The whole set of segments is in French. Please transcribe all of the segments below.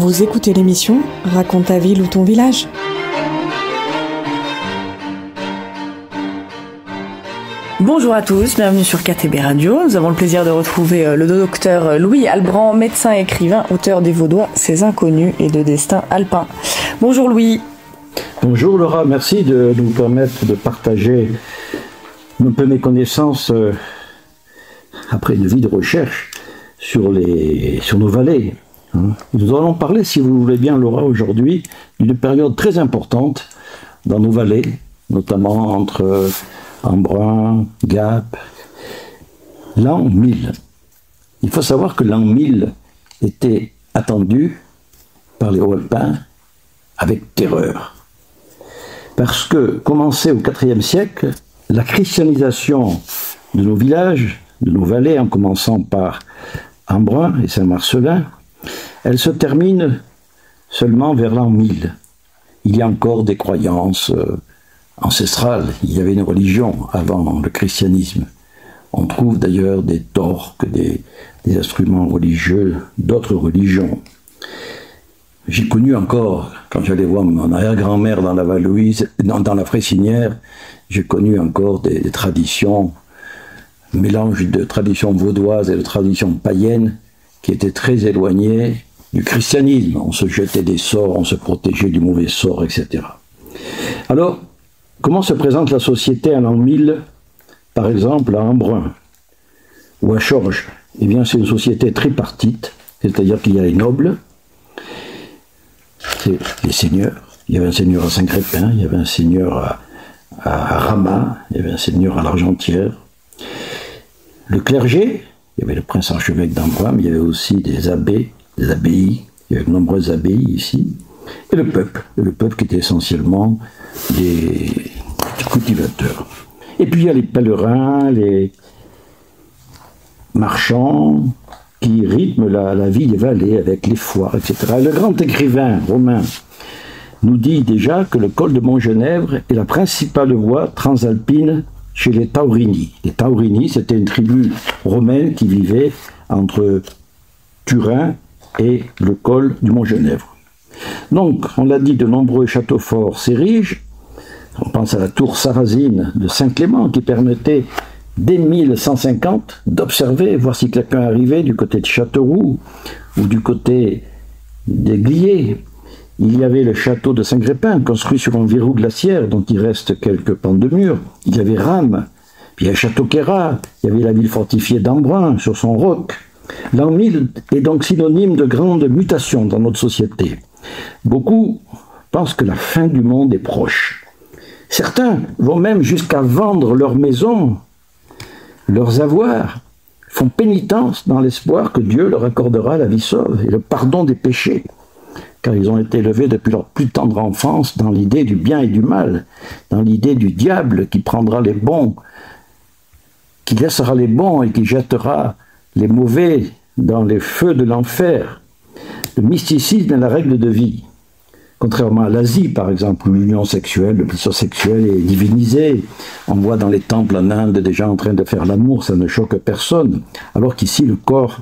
Vous écoutez l'émission Raconte ta ville ou ton village. Bonjour à tous, bienvenue sur KTB Radio. Nous avons le plaisir de retrouver le docteur Louis Albrand, médecin et écrivain, auteur des Vaudois, Ces Inconnus et de Destin Alpin. Bonjour Louis. Bonjour Laura, merci de nous permettre de partager un peu mes connaissances après une vie de recherche sur nos vallées. Nous allons parler, si vous voulez bien Laura, aujourd'hui d'une période très importante dans nos vallées, notamment entre Embrun, Gap, l'an 1000. Il faut savoir que l'an 1000 était attendu par les Hauts-Alpins avec terreur. Parce que, commencé au IVe siècle, la christianisation de nos villages, de nos vallées, en commençant par Embrun et Saint-Marcellin, elle se termine seulement vers l'an 1000. Il y a encore des croyances ancestrales. Il y avait une religion avant le christianisme. On trouve d'ailleurs des torques, des instruments religieux d'autres religions. J'ai connu encore, quand j'allais voir mon arrière-grand-mère dans la Val-Louise, dans la Fressinière, j'ai connu encore des traditions, mélange de traditions vaudoises et de traditions païennes, qui étaient très éloignées du christianisme. On se jetait des sorts, on se protégeait du mauvais sort, etc. Alors, comment se présente la société à l'an 1000, par exemple à Embrun ou à Chorges? Eh bien, c'est une société tripartite, c'est-à-dire qu'il y a les nobles, c'est les seigneurs. Il y avait un seigneur à Saint-Crépin, il y avait un seigneur à Ramat, il y avait un seigneur à l'Argentière. Le clergé, il y avait le prince archevêque d'Embrun, mais il y avait aussi des abbés, des abbayes, il y avait de nombreuses abbayes ici, et le peuple qui était essentiellement des cultivateurs. Et puis il y a les pèlerins, les marchands, qui rythment la vie des vallées avec les foires, etc. Et le grand écrivain romain nous dit déjà que le col de Montgenèvre est la principale voie transalpine chez les Taurini. Les Taurini, c'était une tribu romaine qui vivait entre Turin et le col du Montgenèvre. Donc, on l'a dit, de nombreux châteaux forts s'érigent. On pense à la tour sarrasine de Saint-Clément qui permettait dès 1150 d'observer, voir si quelqu'un arrivait du côté de Châteauroux ou du côté des Gliers. Il y avait le château de Saint-Crépin, construit sur un verrou glaciaire, dont il reste quelques pans de mur. Il y avait Rame, puis il y avait Château-Queyras, il y avait la ville fortifiée d'Embrun, sur son roc. L'an 1000 est donc synonyme de grande mutation dans notre société. Beaucoup pensent que la fin du monde est proche. Certains vont même jusqu'à vendre leurs maisons, leurs avoirs, font pénitence dans l'espoir que Dieu leur accordera la vie sauve et le pardon des péchés. Car ils ont été élevés depuis leur plus tendre enfance dans l'idée du bien et du mal, dans l'idée du diable qui prendra les bons, qui laissera les bons et qui jettera les mauvais dans les feux de l'enfer. Le mysticisme est la règle de vie. Contrairement à l'Asie, par exemple, où l'union sexuelle, le plaisir sexuel est divinisé. On voit dans les temples en Inde des gens en train de faire l'amour, ça ne choque personne. Alors qu'ici, le corps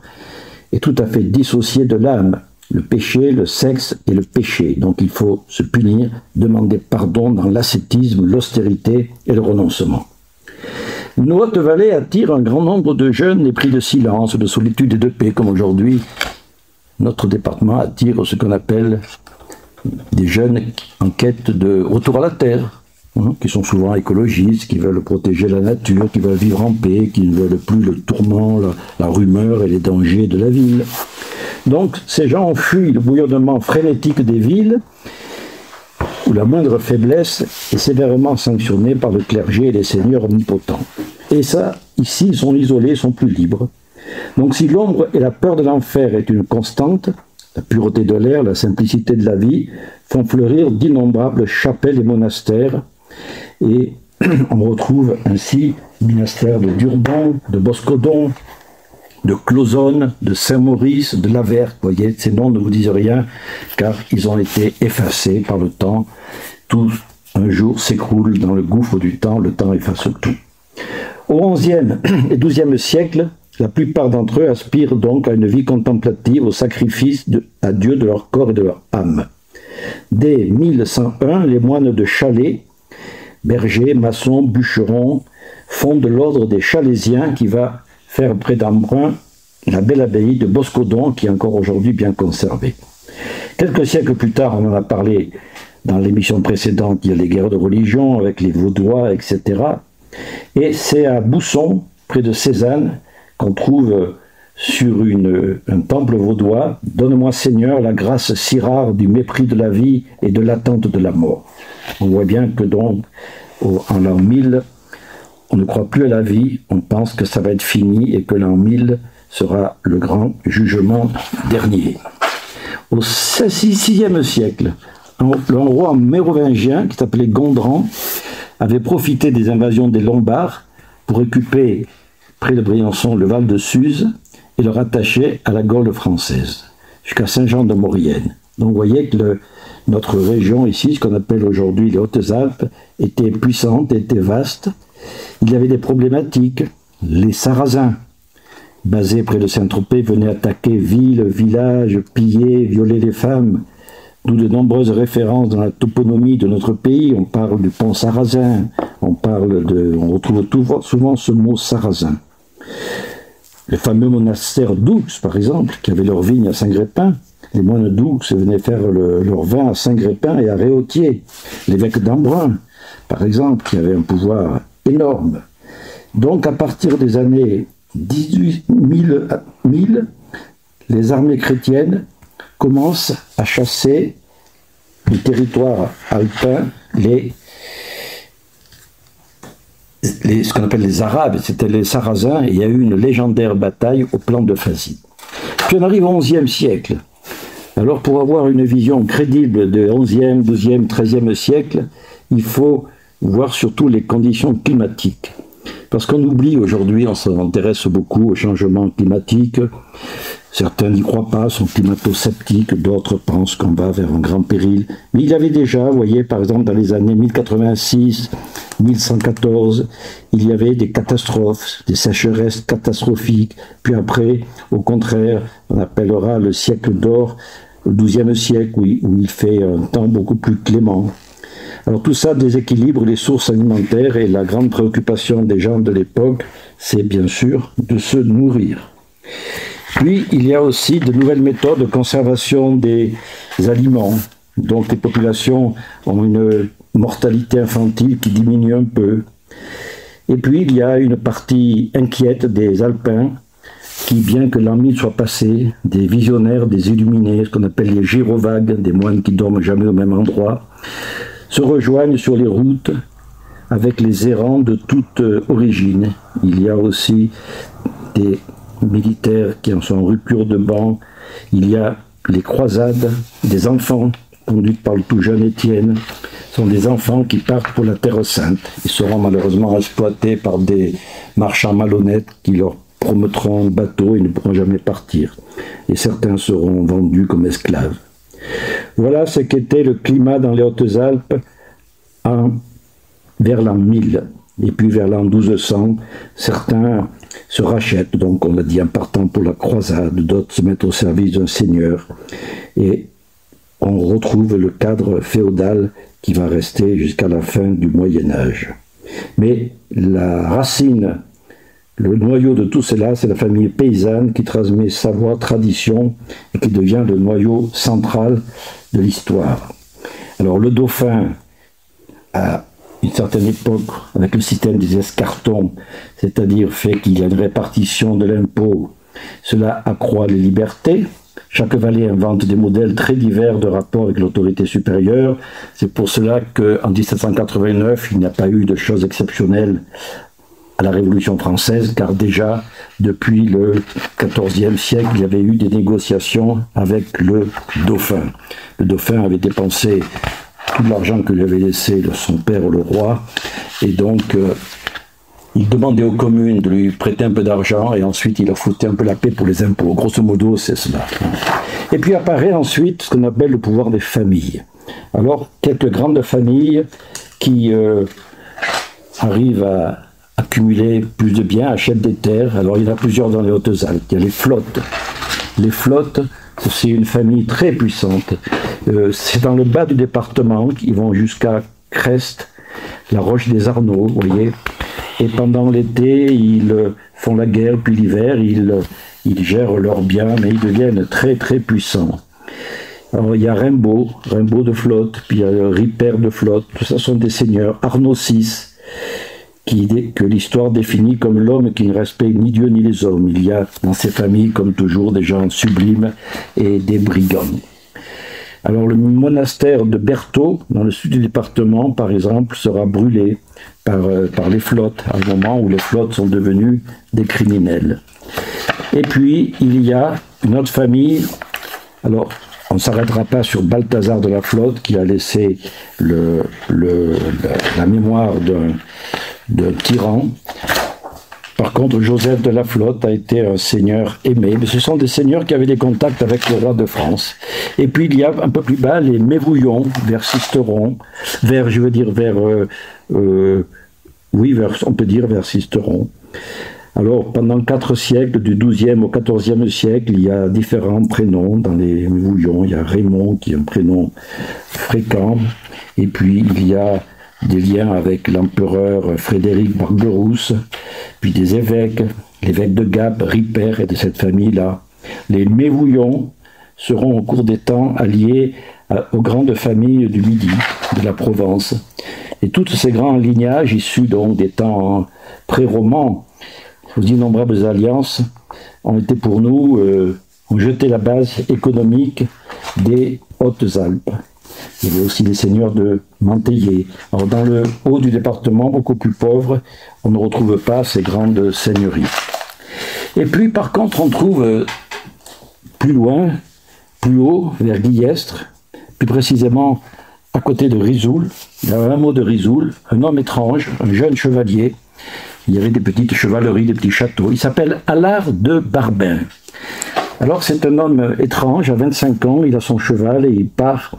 est tout à fait dissocié de l'âme. Le péché, le sexe et le péché. Donc il faut se punir, demander pardon dans l'ascétisme, l'austérité et le renoncement. Nos hautes vallées attirent un grand nombre de jeunes épris de silence, de solitude et de paix, comme aujourd'hui. Notre département attire ce qu'on appelle des jeunes en quête de retour à la terre, qui sont souvent écologistes, qui veulent protéger la nature, qui veulent vivre en paix, qui ne veulent plus le tourment, la rumeur et les dangers de la ville. Donc, ces gens ont fui le bouillonnement frénétique des villes, où la moindre faiblesse est sévèrement sanctionnée par le clergé et les seigneurs omnipotents. Et ça, ici, ils sont isolés, ils sont plus libres. Donc, si l'ombre et la peur de l'enfer est une constante, la pureté de l'air, la simplicité de la vie font fleurir d'innombrables chapelles et monastères. Et on retrouve ainsi le monastère de Durbon, de Boscodon, de Clauzonne, de Saint-Maurice, de Laverque. Vous voyez, ces noms ne vous disent rien, car ils ont été effacés par le temps. Tout un jour s'écroule dans le gouffre du temps, le temps efface tout. Au XIe et XIIe siècle, La plupart d'entre eux aspirent donc à une vie contemplative, au sacrifice à Dieu de leur corps et de leur âme. Dès 1101, les moines de Chalais, bergers, maçons, bûcherons, fondent l'ordre des Chalésiens qui va faire près d'Embrun la belle abbaye de Boscodon qui est encore aujourd'hui bien conservée. Quelques siècles plus tard, on en a parlé dans l'émission précédente, il y a les guerres de religion avec les Vaudois, etc. Et c'est à Bousson, près de Cézanne, qu'on trouve sur un temple vaudois « Donne-moi Seigneur la grâce si rare du mépris de la vie et de l'attente de la mort ». On voit bien que donc, en l'an 1000, on ne croit plus à la vie, on pense que ça va être fini et que l'an 1000 sera le grand jugement dernier. Au VIe siècle, le roi mérovingien, qui s'appelait Gondran, avait profité des invasions des Lombards pour occuper près de Briançon le Val de Suse et le rattacher à la Gaule française, jusqu'à Saint-Jean-de-Maurienne. Donc vous voyez que notre région ici, ce qu'on appelle aujourd'hui les Hautes-Alpes, était puissante, était vaste. Il y avait des problématiques. Les Sarrasins, basés près de Saint-Tropez, venaient attaquer villes, villages, piller, violer les femmes. D'où de nombreuses références dans la toponymie de notre pays. On parle du pont sarrasin, on retrouve souvent ce mot sarrasin. Les fameux monastères d'Oux, par exemple, qui avaient leur vigne à Saint-Grépin, les moines d'Oux venaient faire leur vin à Saint-Grépin et à Réautier. L'évêque d'Embrun, par exemple, qui avait un pouvoir énorme. Donc, à partir des années 1000, les armées chrétiennes commencent à chasser du territoire alpin ce qu'on appelle les Arabes, c'était les Sarrasins, et il y a eu une légendaire bataille au plan de Fazi. Puis on arrive au XIe siècle. Alors pour avoir une vision crédible de XIe, XIIe, XIIIe siècle, il faut voir surtout les conditions climatiques. Parce qu'on oublie aujourd'hui, on s'intéresse beaucoup au changement climatique. Certains n'y croient pas, sont climato-sceptiques, d'autres pensent qu'on va vers un grand péril. Mais il y avait déjà, vous voyez, par exemple, dans les années 1086, 1114, il y avait des catastrophes, des sécheresses catastrophiques. Puis après, au contraire, on appellera le siècle d'or, le XIIe siècle, où il fait un temps beaucoup plus clément. Alors tout ça déséquilibre les sources alimentaires et la grande préoccupation des gens de l'époque, c'est bien sûr de se nourrir. Puis, il y a aussi de nouvelles méthodes de conservation des aliments. Donc, les populations ont une mortalité infantile qui diminue un peu. Et puis, il y a une partie inquiète des Alpins qui, bien que l'an 1000 soit passé, des visionnaires, des illuminés, ce qu'on appelle les gyrovagues, des moines qui dorment jamais au même endroit, se rejoignent sur les routes avec les errants de toute origine. Il y a aussi des militaires qui en sont en rupture de banc. Il y a les croisades des enfants conduites par le tout jeune Étienne. Ce sont des enfants qui partent pour la Terre Sainte. Ils seront malheureusement exploités par des marchands malhonnêtes qui leur promettront un bateau et ne pourront jamais partir. Et certains seront vendus comme esclaves. Voilà ce qu'était le climat dans les Hautes-Alpes vers l'an 1000. Et puis vers l'an 1200, certains se rachètent, donc on l'a dit, en partant pour la croisade, d'autres se mettent au service d'un seigneur. Et on retrouve le cadre féodal qui va rester jusqu'à la fin du Moyen-Âge. Mais la racine, le noyau de tout cela, c'est la famille paysanne qui transmet savoir, tradition, et qui devient le noyau central de l'histoire. Alors le dauphin a une certaine époque, avec le système des escartons, c'est-à-dire fait qu'il y a une répartition de l'impôt, cela accroît les libertés. Chaque vallée invente des modèles très divers de rapport avec l'autorité supérieure. C'est pour cela qu'en 1789, il n'y a pas eu de choses exceptionnelles à la Révolution française, car déjà, depuis le XIVe siècle, il y avait eu des négociations avec le dauphin. Le dauphin avait dépensé tout l'argent que lui avait laissé son père, le roi, et donc il demandait aux communes de lui prêter un peu d'argent, et ensuite il leur foutait un peu la paix pour les impôts. Grosso modo, c'est cela. Et puis apparaît ensuite ce qu'on appelle le pouvoir des familles. Alors, quelques grandes familles qui arrivent accumuler plus de biens, achète des terres. Alors il y en a plusieurs dans les Hautes-Alpes. Il y a les Flottes. Les Flottes, c'est une famille très puissante. C'est dans le bas du département, ils vont jusqu'à Crest, la Roche des Arnaud, vous voyez. Et pendant l'été, ils font la guerre, puis l'hiver, ils gèrent leurs biens, mais ils deviennent très très puissants. Alors il y a Rimbaud de Flotte, puis il y a Ripert de Flotte, tout ça sont des seigneurs. Arnaud VI, que l'histoire définit comme l'homme qui ne respecte ni Dieu ni les hommes. Il y a dans ces familles, comme toujours, des gens sublimes et des brigands. Alors le monastère de Berthaud, dans le sud du département, par exemple, sera brûlé par les Flottes, à un moment où les Flottes sont devenus des criminels. Et puis, il y a une autre famille, alors on ne s'arrêtera pas sur Balthazar de la Flotte, qui a laissé la mémoire d'un tyran. Par contre, Joseph de la Flotte a été un seigneur aimé. Mais ce sont des seigneurs qui avaient des contacts avec le roi de France. Et puis il y a un peu plus bas les Mévouillons, vers Sisteron, vers Sisteron. Alors, pendant 4 siècles, du XIIe au XIVe siècle, il y a différents prénoms dans les Mévouillons. Il y a Raymond, qui est un prénom fréquent. Et puis, il y a des liens avec l'empereur Frédéric Barberousse, puis des évêques, l'évêque de Gap, Ripert et de cette famille-là. Les Mévouillons seront au cours des temps alliés aux grandes familles du Midi, de la Provence. Et tous ces grands lignages, issus donc des temps pré-romans, aux innombrables alliances, ont été pour nous, ont jeté la base économique des Hautes-Alpes. Il y avait aussi les seigneurs de Manteillé. Alors dans le haut du département, beaucoup plus pauvre, on ne retrouve pas ces grandes seigneuries. Et puis par contre, on trouve plus loin, plus haut, vers Guillestre, plus précisément à côté de Risoul, dans un hameau de Risoul, un homme étrange, un jeune chevalier. Il y avait des petites chevaleries, des petits châteaux. Il s'appelle Allard de Barbin. Alors c'est un homme étrange, à 25 ans, il a son cheval et il part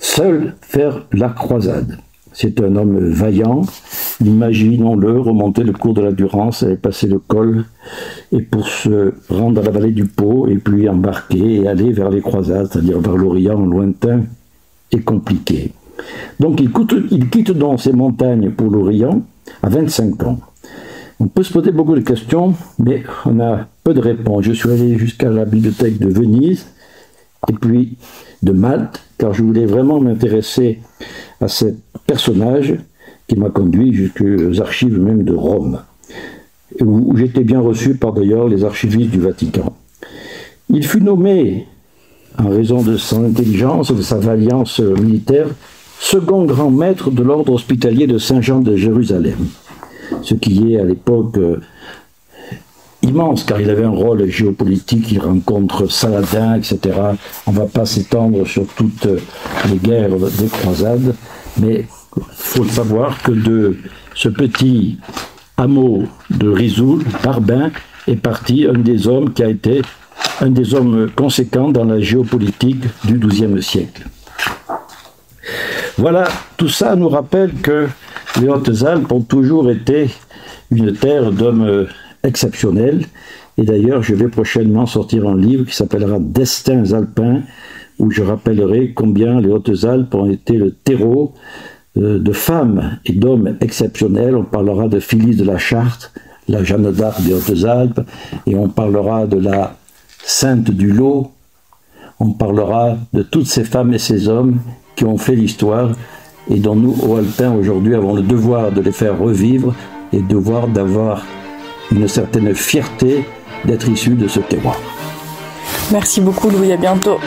seul faire la croisade. C'est un homme vaillant, imaginons-le, remonter le cours de la Durance, aller passer le col, et pour se rendre à la vallée du Pô, et puis embarquer et aller vers les croisades, c'est-à-dire vers l'Orient lointain et compliqué. Donc il quitte donc ces montagnes pour l'Orient à 25 ans. On peut se poser beaucoup de questions, mais on a peu de réponses. Je suis allé jusqu'à la bibliothèque de Venise, et puis de Malte, car je voulais vraiment m'intéresser à ce personnage qui m'a conduit jusqu'aux archives même de Rome, où j'étais bien reçu par d'ailleurs les archivistes du Vatican. Il fut nommé, en raison de son intelligence et de sa vaillance militaire, second grand maître de l'ordre hospitalier de Saint-Jean de Jérusalem, ce qui est à l'époque immense, car il avait un rôle géopolitique, il rencontre Saladin, etc. On ne va pas s'étendre sur toutes les guerres des croisades, mais il faut savoir que de ce petit hameau de Risoul, Barbin, est parti un des hommes qui a été un des hommes conséquents dans la géopolitique du XIIe siècle. Voilà, tout ça nous rappelle que les Hautes-Alpes ont toujours été une terre d'hommes exceptionnels. Et d'ailleurs, je vais prochainement sortir un livre qui s'appellera Destins alpins, où je rappellerai combien les Hautes-Alpes ont été le terreau de femmes et d'hommes exceptionnels. On parlera de Phyllis de la Charte, la Jeanne d'Arc des Hautes-Alpes, et on parlera de la Sainte du Lot. On parlera de toutes ces femmes et ces hommes qui ont fait l'histoire et dont nous, aux Alpins, aujourd'hui, avons le devoir de les faire revivre et le devoir d'avoir une certaine fierté d'être issus de ce terroir. Merci beaucoup Louis, à bientôt.